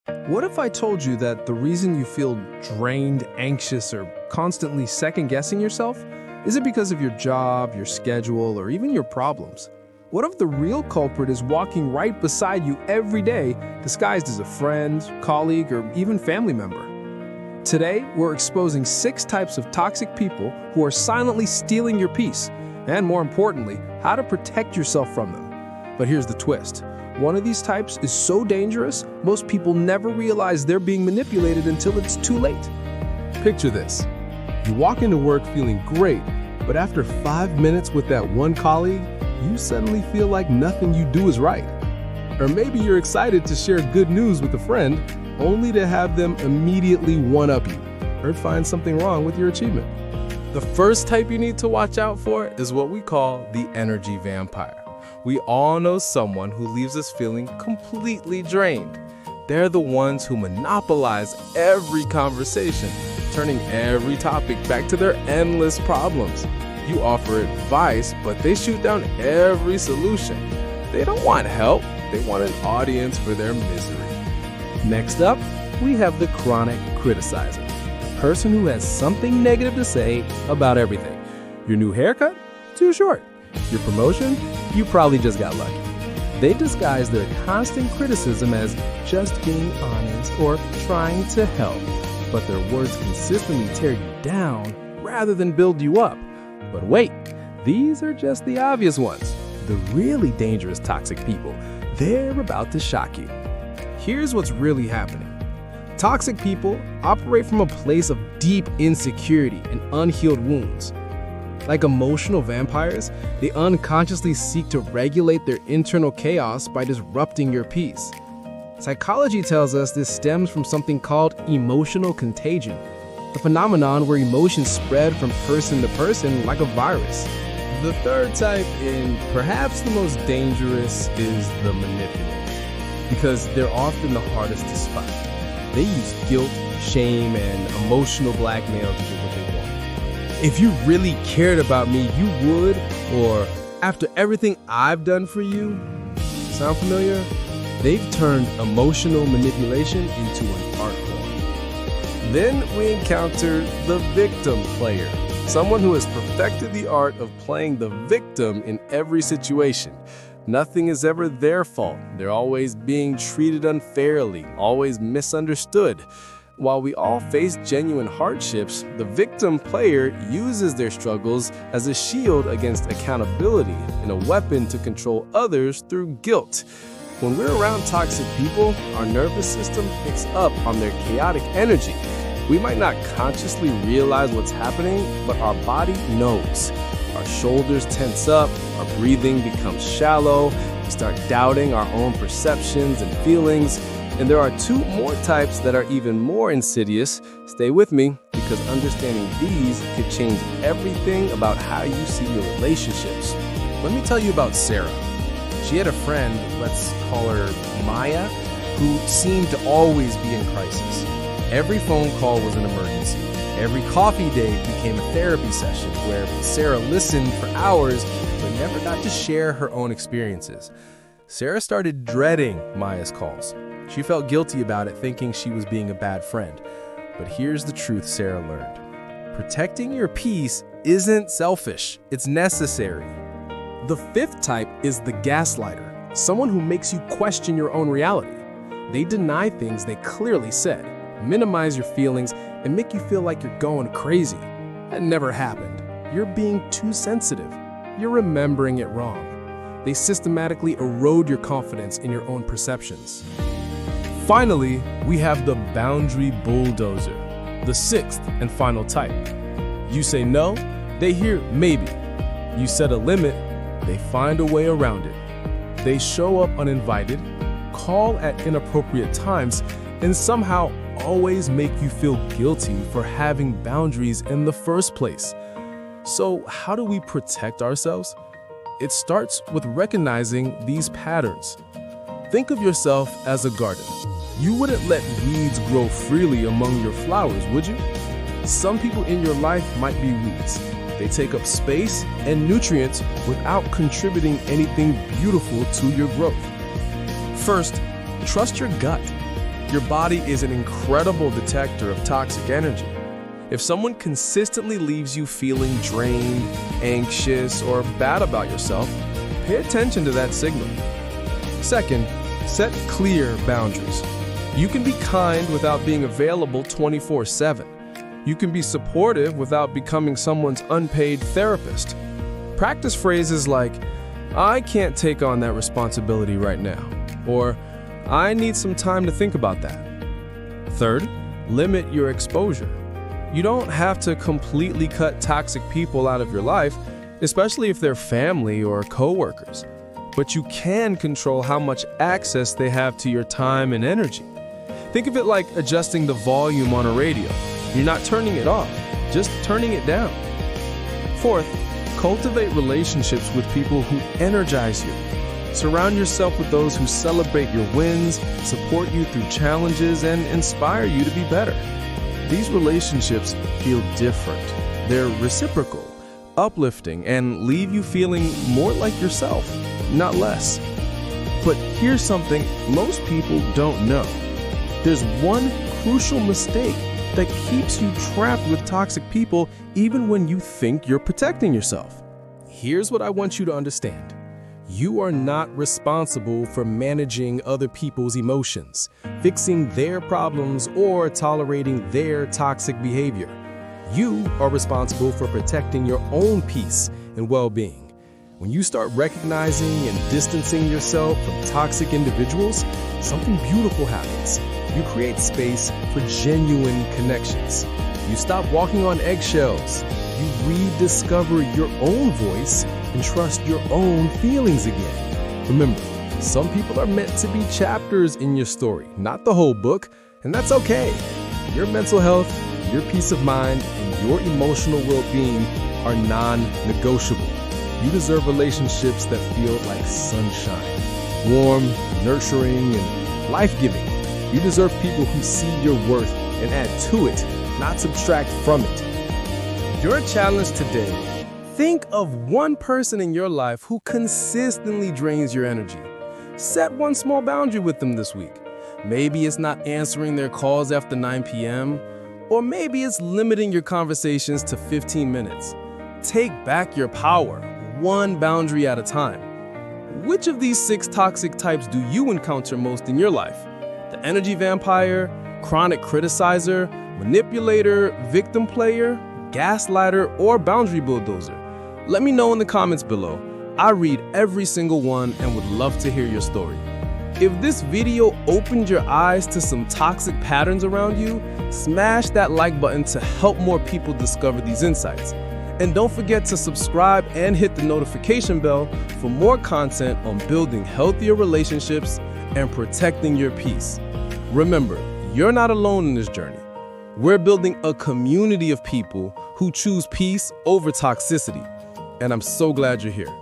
What if I told you that the reason you feel drained, anxious, or constantly second-guessing yourself isn't because of your job, your schedule, or even your problems? What if the real culprit is walking right beside you every day, disguised as a friend, colleague, or even family member? Today, we're exposing 6 types of toxic people who are silently stealing your peace, and more importantly, how to protect yourself from them. But here's the twist. One of these types is so dangerous, most people never realize they're being manipulated until it's too late. Picture this. You walk into work feeling great, but after 5 minutes with that one colleague, you suddenly feel like nothing you do is right. Or maybe you're excited to share good news with a friend, only to have them immediately one-up you or find something wrong with your achievement. The first type you need to watch out for is what we call the energy vampire. We all know someone who leaves us feeling completely drained. They're the ones who monopolize every conversation, turning every topic back to their endless problems. You offer advice, but they shoot down every solution. They don't want help, they want an audience for their misery. Next up, we have the chronic criticizer. Person who has something negative to say about everything. Your new haircut? Too short. Your promotion? You probably just got lucky. They disguise their constant criticism as just being honest or trying to help, but their words consistently tear you down rather than build you up. But wait, these are just the obvious ones. The really dangerous toxic people, they're about to shock you. Here's what's really happening. Toxic people operate from a place of deep insecurity and unhealed wounds. Like emotional vampires, they unconsciously seek to regulate their internal chaos by disrupting your peace. Psychology tells us this stems from something called emotional contagion, the phenomenon where emotions spread from person to person like a virus. The third type, and perhaps the most dangerous, is the manipulator, because they're often the hardest to spot. They use guilt, shame, and emotional blackmail to get what they want. If you really cared about me, you would, or after everything I've done for you. Sound familiar? They've turned emotional manipulation into an art form. Then we encounter the victim player, someone who has perfected the art of playing the victim in every situation. Nothing is ever their fault. They're always being treated unfairly, always misunderstood. While we all face genuine hardships, the victim player uses their struggles as a shield against accountability and a weapon to control others through guilt. When we're around toxic people, our nervous system picks up on their chaotic energy. We might not consciously realize what's happening, but our body knows. Our shoulders tense up, our breathing becomes shallow, we start doubting our own perceptions and feelings. And there are 2 more types that are even more insidious. Stay with me, because understanding these could change everything about how you see your relationships. Let me tell you about Sarah. She had a friend, let's call her Maya, who seemed to always be in crisis. Every phone call was an emergency. Every coffee date became a therapy session where Sarah listened for hours but never got to share her own experiences. Sarah started dreading Maya's calls. She felt guilty about it, thinking she was being a bad friend. But here's the truth Sarah learned. Protecting your peace isn't selfish, it's necessary. The 5th type is the gaslighter, someone who makes you question your own reality. They deny things they clearly said, minimize your feelings, and make you feel like you're going crazy. That never happened. You're being too sensitive. You're remembering it wrong. They systematically erode your confidence in your own perceptions. Finally, we have the Boundary Bulldozer, the 6th and final type. You say no, they hear maybe. You set a limit, they find a way around it. They show up uninvited, call at inappropriate times, and somehow always make you feel guilty for having boundaries in the first place. So how do we protect ourselves? It starts with recognizing these patterns. Think of yourself as a garden. You wouldn't let weeds grow freely among your flowers, would you? Some people in your life might be weeds. They take up space and nutrients without contributing anything beautiful to your growth. First, trust your gut. Your body is an incredible detector of toxic energy. If someone consistently leaves you feeling drained, anxious, or bad about yourself, pay attention to that signal. Second, set clear boundaries. You can be kind without being available 24/7. You can be supportive without becoming someone's unpaid therapist. Practice phrases like, "I can't take on that responsibility right now," or "I need some time to think about that." Third, limit your exposure. You don't have to completely cut toxic people out of your life, especially if they're family or coworkers. But you can control how much access they have to your time and energy. Think of it like adjusting the volume on a radio. You're not turning it off, just turning it down. Fourth, cultivate relationships with people who energize you. Surround yourself with those who celebrate your wins, support you through challenges, and inspire you to be better. These relationships feel different. They're reciprocal, uplifting, and leave you feeling more like yourself, not less. But here's something most people don't know. There's one crucial mistake that keeps you trapped with toxic people even when you think you're protecting yourself. Here's what I want you to understand. You are not responsible for managing other people's emotions, fixing their problems, or tolerating their toxic behavior. You are responsible for protecting your own peace and well-being. When you start recognizing and distancing yourself from toxic individuals, something beautiful happens. You create space for genuine connections. You stop walking on eggshells. You rediscover your own voice and trust your own feelings again. Remember, some people are meant to be chapters in your story, not the whole book, and that's okay. Your mental health, your peace of mind, and your emotional well-being are non-negotiable. You deserve relationships that feel like sunshine, warm, nurturing, and life-giving. You deserve people who see your worth and add to it, not subtract from it. Your challenge today: think of one person in your life who consistently drains your energy. Set one small boundary with them this week. Maybe it's not answering their calls after 9 p.m., or maybe it's limiting your conversations to 15 minutes. Take back your power, one boundary at a time. Which of these 6 toxic types do you encounter most in your life? The energy vampire, chronic criticizer, manipulator, victim player, gaslighter, or boundary bulldozer? Let me know in the comments below. I read every single one and would love to hear your story. If this video opened your eyes to some toxic patterns around you, smash that like button to help more people discover these insights. And don't forget to subscribe and hit the notification bell for more content on building healthier relationships and protecting your peace. Remember, you're not alone in this journey. We're building a community of people who choose peace over toxicity. And I'm so glad you're here.